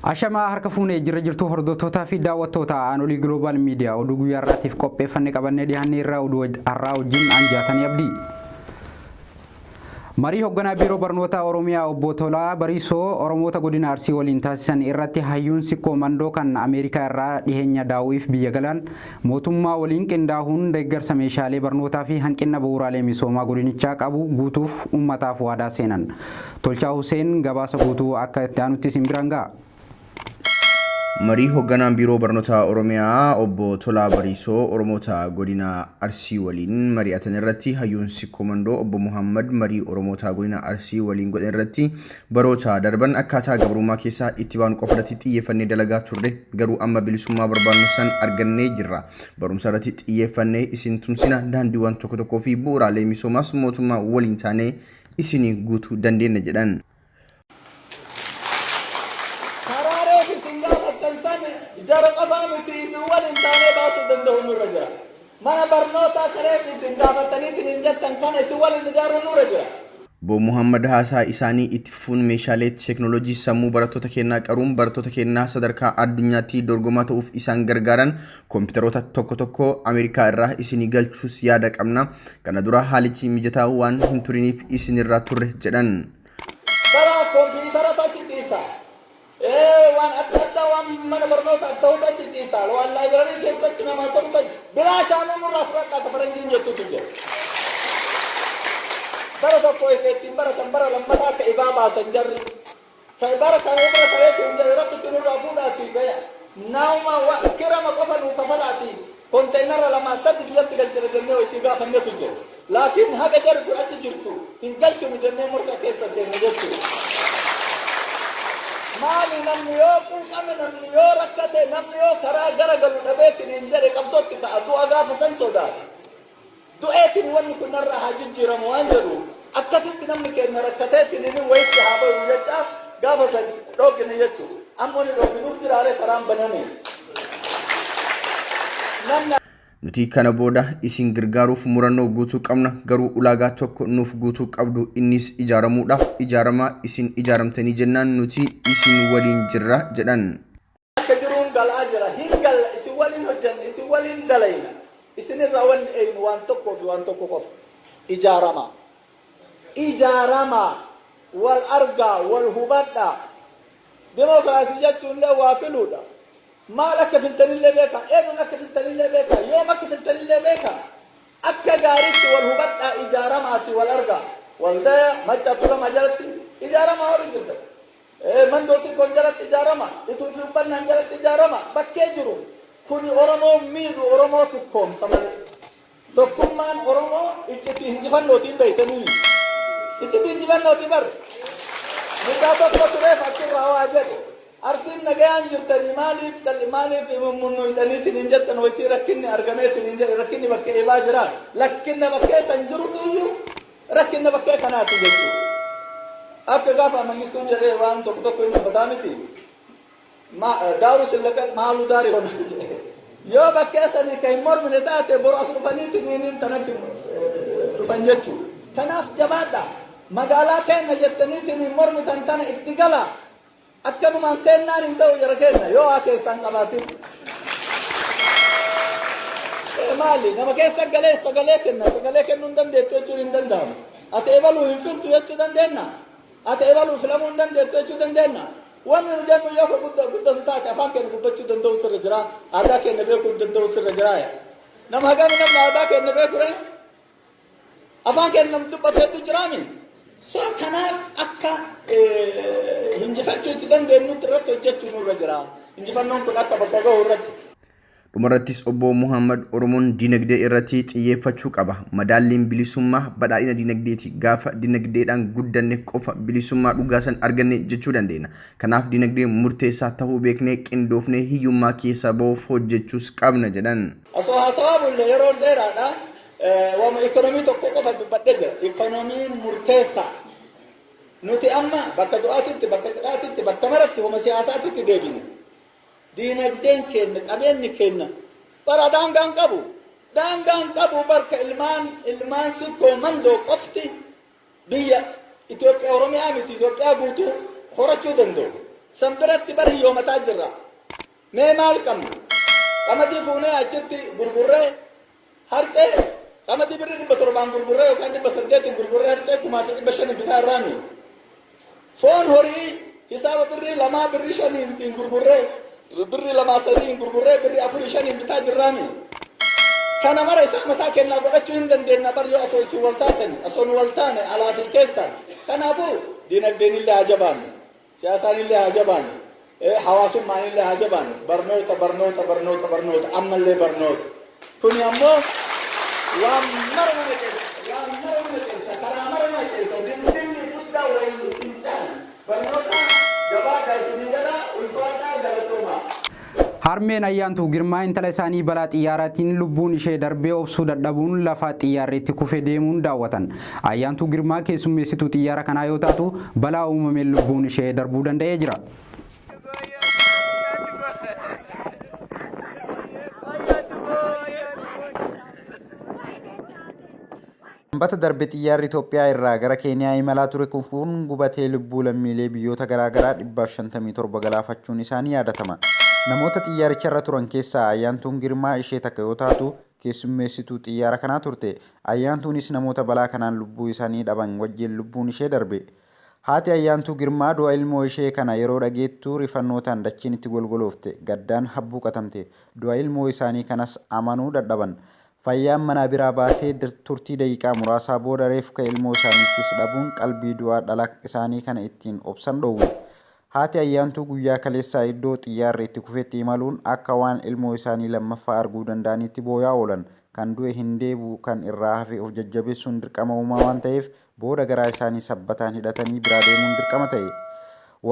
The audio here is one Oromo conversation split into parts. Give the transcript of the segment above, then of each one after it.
Ashama harka fuunee jirtu hordoftoota fi daawwattoota aanolii Global Media oduu guyyaa irraatiif qopheeffannee qabannee dhiyaannee irraa oduu har'aa wajjin anjaatanii abdii. Marii hoogganaa biiroo barnoota Oromiyaa obbo Tolaa Bariisoo Oromoota godina Arsii waliin taasisan irratti hayyuun sikkoo mandoo kan Ameerikaa irraa dhiheenya daawwiif biyya galan mootummaa waliin qindaa'uun deeggarsa meeshaalee barnootaa fi hanqina bu'uuraalee misoomaa godinichaa qabu guutuuf uummataaf waadaa seenan. Tolchaa Huseen gabaasa guutuu akka itti aanutti simbiraan ga'a. Marii hoogganaan biiroo barnoota Oromiyaa obbo Tolaa Bariisoo Oromoota godina Arsii waliin mari'atan irratti hayyuun sikkoo mandoo obbo Muhammad marii Oromoota godina Arsii waliin godhan irratti baroota darban akkaataa gabrummaa keessaa itti baanu qofatti xiyyeeffannee dalagaa turre garuu amma bilisummaa barbaannu san argannee jirra. Barumsa irratti xiyyeeffannee isin tumsina daandiiwwan tokko tokkoo fi bu'uuraalee misoomaas mootummaa waliin taanee isinii guutuu dandeenya jedhan. Jara qafamiti suwal intane basu danda'u nurra jira. Mana barnoota kareefi isin gaafataniitiin hin jettan kana suwal ijaaru nurra jira. Bo Muhammad haasaa isaanii itti fuun meeshaalee teeknooloojii sammuu barattoota keenyaa qaruun barattoota keenyaa sadarkaa addunyaatti dorgomaa ta'uuf isaan gargaaran kompiitaroota tokko tokko Ameerikaa irraa isinii galchuus yaada qabna. Kana dura haalichi mijataa waan hin turiniif isinirraa turre jedhan. Bara kompiitaroota ciciisa. Waan adda waan mana barnootaaf ta'uudha ciciisa. Waan laayibrarii keessatti nama ta'uudha bilaa shaanuu nurraa fudhadhaa akka faranjiin jettuutu jira. Bara tokko ittiin baratan bara lammataa akka ibaa baasan jarri. Kan bara kan irra ta'eetu hin jedhe rabbitti nurraa fuudhaatii gaya. Nauma kirama qofa nuu kafalaati. Konteenara lama sadi biyyatti galchina jennee itti gaafannetu jira. Laakiin haga jarri kun achi jirtu hin galchinu jennee morka keessa seenu jechuudha. Maali namni yoo quuqame namni yoo rakkate namni yoo karaa garagalu dhabeetiin hin jedhe qabsootti ta'a du'a gaafa san sodaata. Du'eetiin wanni kun narraa haa jijjiiramu waan jedhu akkasitti namni keenya rakkateetiin inni wayitti haa bahu jechaaf gaafa san dhoogine jechuudha. Ammoo ni dhooginuuf jiraare karaan baname. Nuti kana booda isin gargaaruuf murannoo guutuu qabna garuu ulaagaa tokko nuuf guutuu qabdu innis ijaaramuudhaaf ijaaramaa isin ijaaramtanii jennaan nuti isin waliin jirra jedhan. Akka jiruun galaa jira hin galla isin waliin hojjanna isin waliin dalayna isin irraa wanni eeynu waan tokkoo fi waan tokko qofa ijaaramaa. Ijaaramaa wal argaa wal hubadhaa dimookiraasii jechuun illee waa filuudha. Maal akka filtanillee beeka eenyuun akka filtanillee beeka yoom akka filtanillee beeka akka gaariitti wal hubadhaa ijaaramaati wal argaa waldaa macca tulama jalatti ijaaramaa horii jirta mandoosi kon jalatti ijaarama ituu fi uffannaan jalatti ijaarama bakkee jiru kuni Oromoo miidhu Oromoo tukkoomsa malee tokkummaan Oromoo icciti hinjifannootiin beeytanii icciti hinjifannootii bar mucaa tokko tureef achirraa waa jedhe. Arsiin nagayaan jirtanii maaliif mummunuutaniitiin hin jettan wayitii rakkinni argameetiin hin jedhe rakkinni bakkee eebaa jira lakkinna bakkee san jirutu iyyuu rakkinna bakkee kanaati jechuudha. Akka gaafa mangistuun jedhee waan tokko tokko hin dubbataa miti daaru sillaqat maaluu daarii hona yoo bakkee sanii kan hin mormine taate boru as dhufaniitiin hin tanatti dhufan jechuudha. Kanaaf jabaadha magaalaa keenya jettaniitiin hin mormitan tana itti gala. Akkanumaan teennaan hin ta'u jara keenya yoo haa keessaan qabaatin. Maali nama keessa sagalee kenna sagalee kennuu hin dandeettu jechuun hin danda'amu. Ati ebaluu hin filtu jechuu dandeenya. Ati ebaluu filamuu hin dandeettu jechuu dandeenya. Wanni nu jennu yoo guddatu taate afaan keenya dubbachuu danda'u sirra jira. Aadaa keenya beekuu danda'u sirra jira. Nama hagami namni aadaa keenya beekure afaan keenya namni dubbatu hedduu jiraami. So kanaaf akka hinjifachuutti dandeenyutti irratti hojjechuu nurra jira. Injifannoon kun akka bakka gahu irratti. Dhumarrattis obbo Muhammad Oromoon dinagdee irratti xiyyeeffachuu qaba. Madaalliin bilisummaa badhaadhina dinagdeeti. Gaafa dinagdeedhaan guddanne qofa bilisummaa dhugaasan arganne jechuu dandeenya. Kanaaf dinagdeen murteessaa ta'uu beeknee qindoofnee hiyyummaa keessa bahuuf hojjechuus qabna jedhan. Osoo haasawaa bulle yeroo dheeraadha. Wama ekonomii tokko qofa dubbadhee jira. Ekonomiin murteessaa. Nuti amma bakka du'aatitti, bakka cidhaatitti, bakka maratti homa siyaasaatitti deebine. Diinagdeen keenya, qabeenyi keenya bara daangaan qabu. Daangaan qabu barka ilmaan sikkoo mandoo qofti biyya Itoophiyaa Oromiyaa miti Itoophiyaa guutuu horachuu danda'u. Sambiratti bari yoomataa jirra. Mee maal qabna? Qamadii fuunee achitti gurgurree harcee qamadii birrii 700 gurgurree yookaan 800 gurgurree harcee 1500 bitaa irraami. Foon horii hisaaba birrii 2 birrii 5 gurgurree birrii 2 3 gurgurree birrii 4 5 bitaa jirraami. Kana mara isaa mataa kennaa godhachuu hin dandeenya bar yoo asoo isin waltaatani asoo nu waltaane alaa fi keessa. Kanaafuu dinagdeen illee haa jabaannu. Siyaasaan illee haa jabaannu. Hawaasummaan illee haa jabaannu. Barnoota ammallee barnoota. Kuni ammoo waan mara nama keessa karaa mara nama keessa dindigni guddaa wayii hin caalu. Barnoota jabaa gaasiin jala ulfaataa galatoomaa. Harmeen Ayyaantuu Girmaa intala isaanii balaa xiyyaaraatiin lubbuun ishee darbee obsuu dadhabuun lafa xiyyaarreetti kufee deemuun daawwatan. Ayyaantuu Girmaa keessummeessituu xiyyaara kanaa yoo taatu balaa uumameen lubbuun ishee darbuu danda'ee jira. Sanbata darbe xiyyaarri Itoophiyaa irraa gara Keeniyaa imalaa ture kufuun gubatee lubbuu lammiilee biyyoota garaagaraa 157 galaafachuun isaanii yaadatama. Namoota xiyyaaricharra turan keessaa Ayyaantuun Girmaa ishee takka yoo taatu keessummeessituu xiyyaara kanaa turte. Ayyaantuunis namoota balaa kanaan lubbuu isaanii dhaban wajjin lubbuun ishee darbe. Haati Ayyaantuu Girmaa du'a ilmoo ishee kana yeroo dhageettu rifannootaan dachiin itti golgoloofte gaddaan habbuu qatamte. Du'a ilmoo isaanii kanas amanuu dadhaban. Fayyaan manaa biraa baatee turtii daqiiqaa muraasaa booda reeffa ilmoo isaaniittis dhabuun qalbii du'aa dhala isaanii kana ittiin obsan dhoowwe. Haati Ayyaantuu guyyaa kaleessaa iddoo xiyyaarri itti kufetti imaluun akka waan ilmoo isaanii lammaffaa arguu danda'anitti booyaa oolan. Kan du'e hin deebi'u kan irraa hafe of jajjabeessuun dirqama uumaa waan ta'eef booda garaa isaanii sabbataan hidhatanii biraa deemuun dirqama ta'e.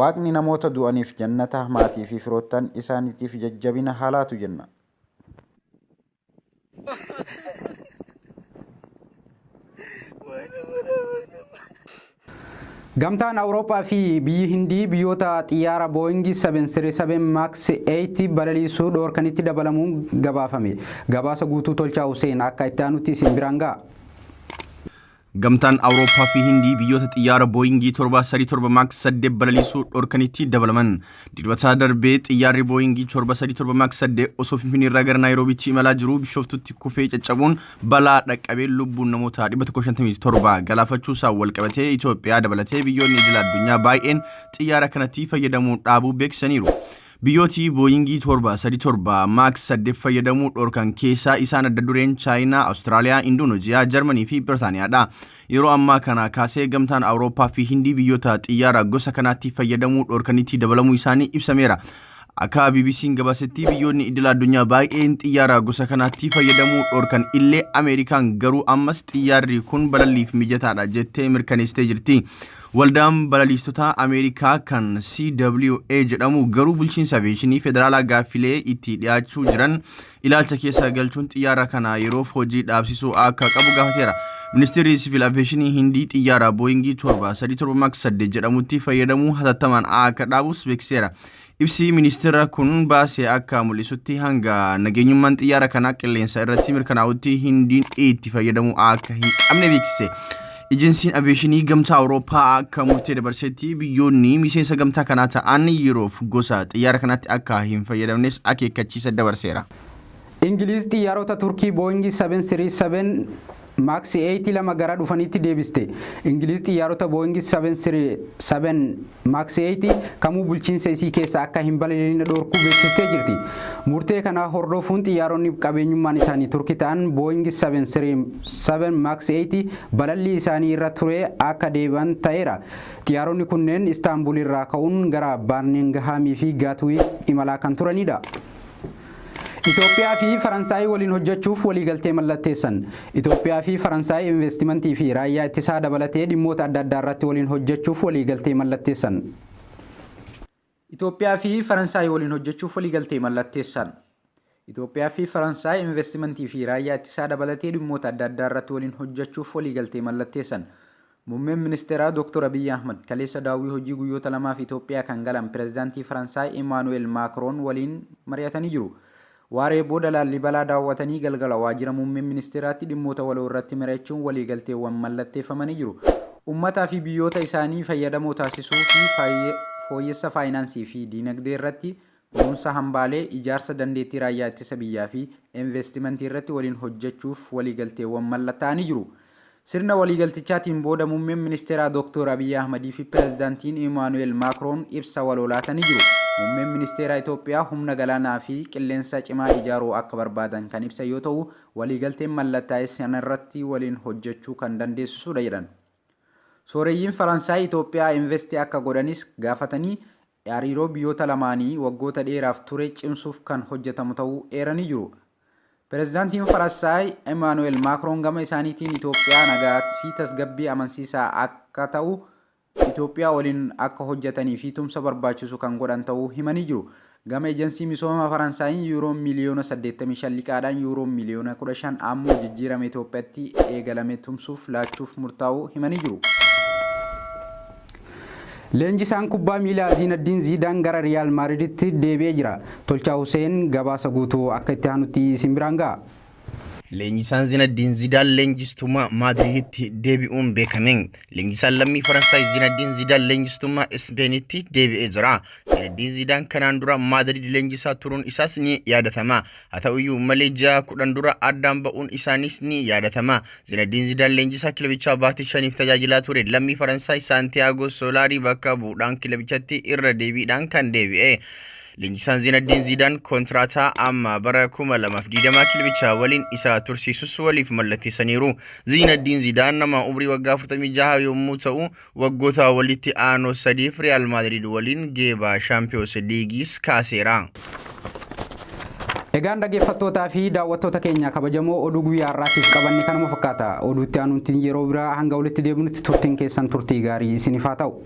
Waaqni namoota du'aniif jannata maatii fi firoottan isaaniitiif jajjabina haa laatu jenna. Gamtaan Awurooppaa fi biyyi Hindii biyyoota xiyyaara Boeing 737 Max 8 balaliisuu dhoorkanitti dabalamuun gabaafame. Gabaasa guutuu Tolchaa Hussein akka itti aanutti isin biraan ga'a. Gamtaan Awurooppaa fi Hindii biyyoota xiyyaara Booyingii 737 Max 8 balaliisuu dhoorkanitti dabalaman. Dilbataa darbee xiyyaarri Booyingii 737 Max 8 osoo Finfinnee irraa gara Naayiroobiitti imalaa jiru Bishooftuutti kufee caccabuun balaa dhaqqabee lubbuun namoota 157 galaafachuu isaa wal qabatee Itoophiyaa dabalatee biyyoonni idil addunyaa baay'een xiyyaara kanatti fayyadamuun dhaabuu beeksisaniiru. Biyyooti Booyingii 737 Max 8 fayyadamuu dhoorkan keessaa isaan adda dureen Chaayinaa, Awustiraaliyaa, Indooneeziyaa, Jarmanii fi Biritaaniyaadha. Yeroo ammaa kana kaasee gamtaan Awurooppaa fi Hindii biyyoota xiyyaara gosa kanaatti fayyadamuu dhoorkanitti dabalamuu isaanii ibsameera. Akka BBC'n gabaasetti biyyoonni idil addunyaa baay'een xiyyaara gosa kanaatti fayyadamuu dhoorkan illee Ameerikaan garuu ammas xiyyaarri kun balalliif mijataadha jettee mirkaneessitee jirti. Waldaan balaliistota Ameerikaa kan CWA jedhamu garuu bulchiinsa aviyeeshinii federaalaa gaaffilee itti dhiyaachuu jiran ilaalcha keessa galchuun xiyyaara kana yeroof hojii dhaabsisuu akka qabu gaafateera. Ministeerri Siviil Aviyeeshinii Hindii xiyyaara Booyingii 737 Max 8 jedhamutti fayyadamuu hatattamaan akka dhaabus beeksiseera. Ibsi ministeera kun baasee akka mul'isutti hanga nageenyummaan xiyyaara kanaa qilleensa irratti mirkanaa'utti Hindiin itti fayyadamuu akka hin qabne beeksise. Ejensiin aviyeeshinii gamtaa Awurooppaa akka murtee dabarsetti biyyoonni miseensa gamtaa kanaa ta'an yeroof gosa xiyyaara kanatti akka hin fayyadamnes akeekkachiisa dabarseera. Ingiliiz xiyyaarota Turkii Boeing 737 Max 8 lama gara dhufanitti deebiste. Ingiliiz xiyyaarota Boeing 737 Max 8 kamuu bulchiinsa isii keessa akka hin balaliine dhoorkuu beeksistee jirti. Murtee kana hordofuun xiyyaaronni qabeenyummaan isaanii Turkii ta'an Boeing 737 Max 8 balallii isaanii irra ture akka deebi'an ta'eera. Xiyyaaronni kunneen Istaanbul irraa ka'uun gara Barmingham fi Gaatwick imalaa kan turanidha. Itoophiyaa fi Faransaay waliin hojjechuuf waliigaltee mallatteessan. Itoophiyaa fi Faransaay investimentii fi raayyaa ittisaa dabalatee dhimmoota adda addaa irratti waliin hojjechuuf waliigaltee mallatteessan. Itoophiyaa fi Faransaay waliin hojjechuuf waliigaltee mallatteessan. Itoophiyaa fi Faransaay investimentii fi raayyaa ittisaa dabalatee dhimmoota adda addaa irratti waliin hojjechuuf waliigaltee mallatteessan. Muummeen ministeeraa Dr. Abiy Ahmed kaleessa daawwii hojii guyyoota lamaaf Itoophiyaa kan galan pireezidaantii Faransaay Emmanuel Macron waliin mari'atanii jiru. Waaree booda Laallibalaa daawwatanii galgala waajjira muummee ministeeraatti dhimmoota waloo irratti mari'achuun waliigalteewwan mallatteeffamanii jiru. Uummataa fi biyyoota isaanii fayyadamoo taasisuu fi fooyyessa faayinaansii fi diinagdee irratti kunuunsa hambaalee ijaarsa dandeettii raayyaa ittisa biyyaa fi investimentii irratti waliin hojjechuuf waliigalteewwan mallattaa'anii jiru. Sirna waliigaltichaatiin booda muummeen ministeeraa Dr. Abiy Ahmedii fi pireezidaantiin Emmanuel Macron ibsa waloo laatanii jiru. Muummeen ministeeraa Itoophiyaa humna galaanaa fi qilleensa cimaa ijaaruu akka barbaadan kan ibsa yoo ta'u, waliigalteen mallattaa'e sanarratti waliin hojjechuu kan dandeessisudha jedhan. Sooreyyiin Faransaay Itoophiyaa investii akka godhanis gaafatanii hariiroo biyyoota lamaanii waggoota dheeraaf ture cimsuuf kan hojjetamu ta'uu eeranii jiru. Pireezidaantiin Faransaay Emmanuel Macron gama isaaniitiin Itoophiyaa nagaa fi tasgabbii amansiisaa akka ta'u Itoophiyaa waliin akka hojjetanii fi tumsa barbaachisu kan godhan ta'uu himanii jiru. Gama eejensii misooma Faransaayii yuuroo miliyoona 85 liqaadhaan yuuroo miliyoona 15 ammoo jijjiirama Itoophiyaatti eegalame tumsuuf laachuuf murtaa'uu himanii jiru. Leenjisaan kubbaa miilaa Zinedine Zidane gara Real Madriditti deebi'ee jira. Tolchaa Hussein gabaasa guutuu akka itti aanutti isin biraan ga'a. Leenjisaan Zinedine Zidane leenjistummaa Maadriditti deebi'uun beekame. Leenjisaan lammii Faransaay Zinedine Zidane leenjistummaa Ispeenitti deebi'ee jira. Zinedine Zidane kanaan dura Maadrid leenjisaa turuun isaas ni yaadatama. Haa ta'uyyuu malee ji'a 10 dura addaan ba'uun isaanis ni yaadatama. Zinedine Zidane leenjisaa kilabichaa baatii 5 tajaajilaa ture. Lammii Faransaay Santiago Solari bakka bu'uudhaan kilabichatti irra deebiidhaan kan deebi'e. Leenjisaan Zinedine Zidane kontiraataa amma bara 2020 kilabichaa waliin isa tursiisus waliif mallatteessaniiru. Zinedine Zidane nama umrii waggaa 46 yommuu ta'u, waggoota walitti aanoo 3 Real Madrid waliin geeba Champions League kaaseera. Egaan dhaggeeffattootaa fi daawwattoota keenya kabajamoo oduu guyyaa har'aatiif qabanne kanuma fakkaata. Oduutti aanutti yeroo biraa hanga walitti deebinutti turtiin keessan turtii gaarii isiniif haa ta'u.